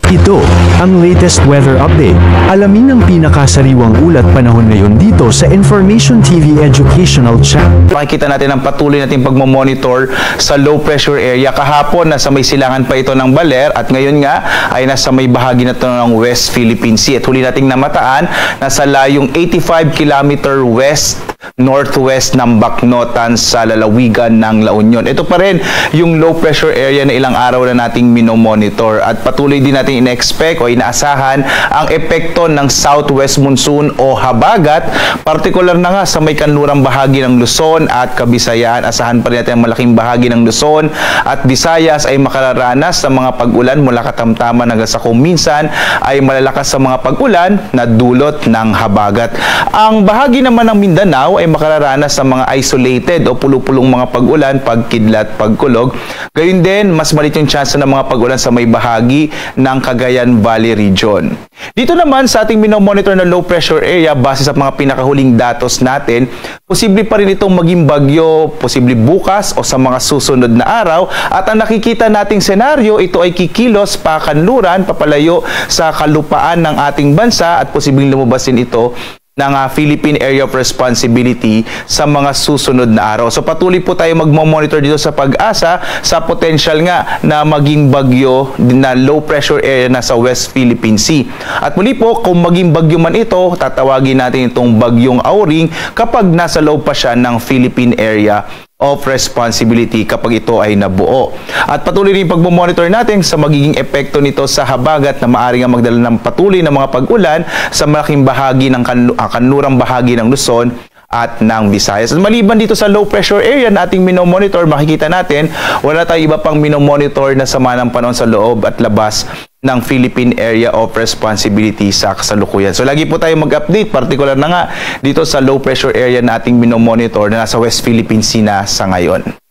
Ito ang latest weather update. Alamin ang pinakasariwang ulat panahon ngayon dito sa Information TV Educational Channel. Makikita natin ang patuloy nating pagmamonitor sa low pressure area. Kahapon nasa may silangan pa ito ng Baler at ngayon nga ay nasa may bahagi na ito ng West Philippine Sea. At huli nating namataan nasa layong 85 km west northwest ng Baknotan sa lalawigan ng La Union. Ito pa rin yung low pressure area na ilang araw na nating minomonitor at patuloy din natin in-expect o inaasahan ang epekto ng southwest monsoon o habagat, partikular na nga sa may kanlurang bahagi ng Luzon at Kabisayaan. Asahan pa rin natin ang malaking bahagi ng Luzon at Visayas ay makararanas ng mga pag-ulan mula katamtaman hanggang sa kung minsan ay malalakas sa mga pag-ulan na dulot ng habagat. Ang bahagi naman ng Mindanao ay makararanas ng mga isolated o pulupulong mga pag-ulan, pagkidlat, pagkulog. Gayun din, mas maliit yung chance ng mga pag-ulan sa may bahagi ng Cagayan Valley Region. Dito naman sa ating minomonitor na low pressure area, base sa mga pinakahuling datos natin, posible pa rin itong maging bagyo, posible bukas o sa mga susunod na araw. At ang nakikita nating senaryo, ito ay kikilos pakanluran, papalayo sa kalupaan ng ating bansa at posibleng lumabas din ito ng Philippine Area of Responsibility sa mga susunod na araw. So patuloy po tayo magmo-monitor dito sa pag-asa sa potential nga na maging bagyo na low pressure area na sa West Philippine Sea. At muli po, kung maging bagyo man ito, tatawagin natin itong bagyong Auring kapag nasa loob pa siya ng Philippine Area of Responsibility kapag ito ay nabuo. At patuloy rin pagmamonitor natin sa magiging epekto nito sa habagat na maaari nga magdala ng patuloy na mga pag-ulan sa malaking bahagi ng kanlurang bahagi ng Luzon at ng Visayas. At maliban dito sa low pressure area na ating minomonitor, makikita natin wala tayong iba pang minomonitor na sama ng panahon sa loob at labas ng Philippine Area of Responsibility sa kasalukuyan. So lagi po tayo mag-update, particular na nga dito sa low pressure area na ating minomonitor na nasa West Philippine Sea na sa ngayon.